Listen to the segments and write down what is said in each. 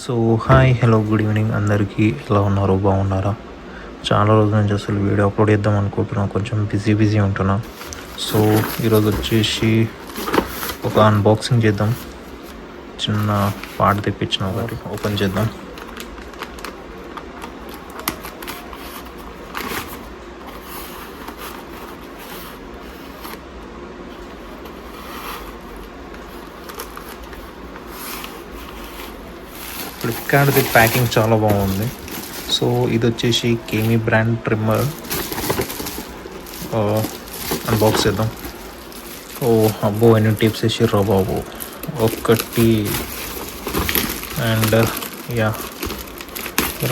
So hi hello good evening అందరికీ. ఎలా ఉన్నారు, బాగున్నారా? చాలా రోజుల నుంచి అసలు వీడియో అప్లోడ్ చేద్దాం అనుకుంటున్నాను, కొంచెం బిజీ ఉంటున్నా. సో ఈరోజు వచ్చేసి ఒక అన్బాక్సింగ్ చేద్దాం. చిన్న పాట తెప్పించిన ఒకటి ఓపెన్ చేద్దాం. ఫ్లిప్కార్ట్ది ప్యాకింగ్ చాలా బాగుంది. సో ఇది వచ్చేసి కేమీ బ్రాండ్ ట్రిమ్మర్. అన్బాక్స్ చేద్దాం. ఓ అబ్బో, ఎన్ని టిప్స్ వేసిర్రో బాబు. ఒకటి అండ్ యా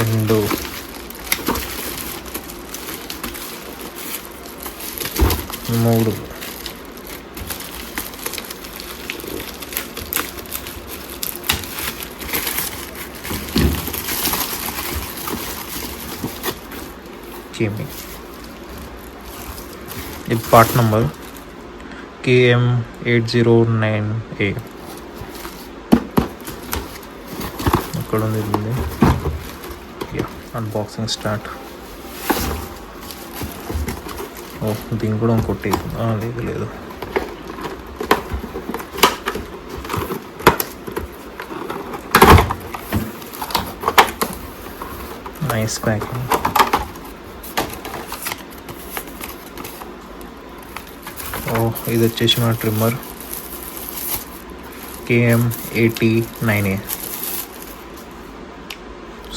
2 3 కేమీ. ఇది పార్ట్ నంబర్ KM809A. ఇక్కడ ఉంది. Yeah, unboxing start. ఓ దీని కూడా ఇంకోటి లేదు. Nice packing. ఇది వచ్చేసి మన ట్రిమ్మర్ KM809A.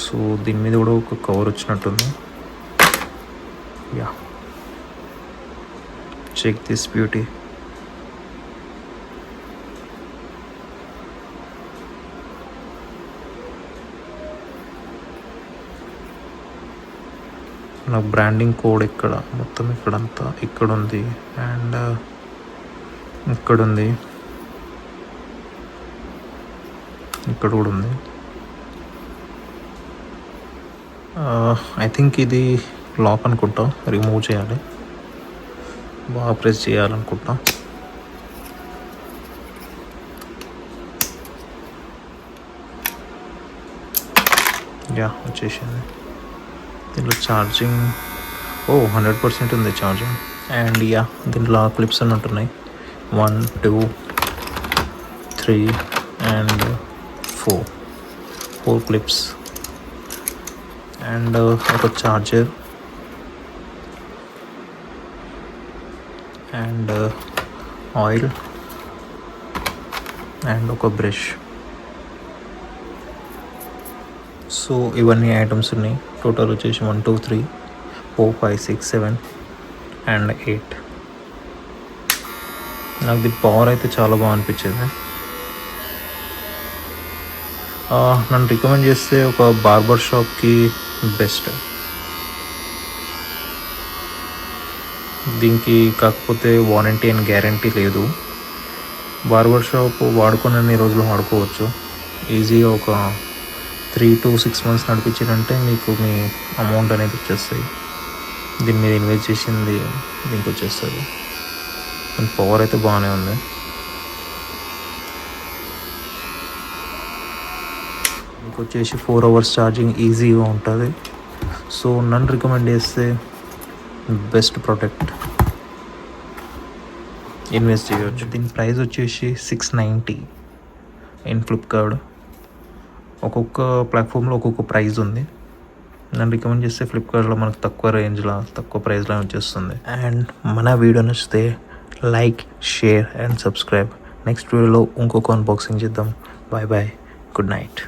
సో దీని మీద కూడా ఒక కవర్ వచ్చినట్టుంది. Yeah, check this beauty. నా బ్రాండింగ్ కోడ్ ఇక్కడ మొత్తం ఇక్కడంతా ఇక్కడ ఉంది అండ్ ఇక్కడ ఉంది, ఇక్కడ కూడా ఉంది. ఐ థింక్ ఇది లాక్ అనుకుంటా, రిమూవ్ చేయాలి, బాగా ప్రెస్ చేయాలనుకుంటా. యా, వచ్చేసింది. దీంట్లో ఛార్జింగ్ 100% ఉంది ఛార్జింగ్. అండ్ యా, దీంట్లో క్లిప్స్ అని ఉంటున్నాయి. 1 2 3 అండ్ 4 క్లిప్స్ అండ్ ఒక చార్జర్ అండ్ ఆయిల్ అండ్ ఒక బ్రష్. సో ఇవన్నీ ఐటమ్స్ ఉన్నాయి. టోటల్ వచ్చేసి 1 2 3 4 5 6 7 అండ్ 8. నాకు దీని పవర్ అయితే చాలా బాగా అనిపించింది. నన్ను రికమెండ్ చేస్తే ఒక బార్బర్ షాప్కి బెస్ట్. దీనికి కాకపోతే వారంటీ అండ్ గ్యారంటీ లేదు. బార్బర్ షాప్ వాడుకునే రోజులు వాడుకోవచ్చు. ఈజీగా ఒక 3 to 6 months నడిపించారంటే మీకు మీ అమౌంట్ అనేది వచ్చేస్తాయి. దీని మీద ఇన్వెస్ట్ చేసింది దీనికి వచ్చేస్తుంది. దీని పవర్ అయితే బాగానే ఉంది. మీకు వచ్చేసి 4 hours ఛార్జింగ్ ఈజీగా ఉంటుంది. సో నన్ను రికమెండ్ చేస్తే బెస్ట్ ప్రోడక్ట్, ఇన్వెస్ట్ చేయవచ్చు. దీని ప్రైస్ వచ్చేసి 690 ఇన్ ఫ్లిప్కార్ట్. ఒక్కొక్క ప్లాట్ఫామ్లో ఒక్కొక్క ప్రైస్ ఉంది. నన్ను రికమెండ్ చేస్తే ఫ్లిప్కార్ట్లో మనకు తక్కువ రేంజ్లో తక్కువ ప్రైస్లో వచ్చేస్తుంది. అండ్ మన వీడియో నచ్చితే like, share and subscribe. Next వీడియోలో ఇంకొక అన్బాక్సింగ్ చేద్దాం. Bye bye, good night.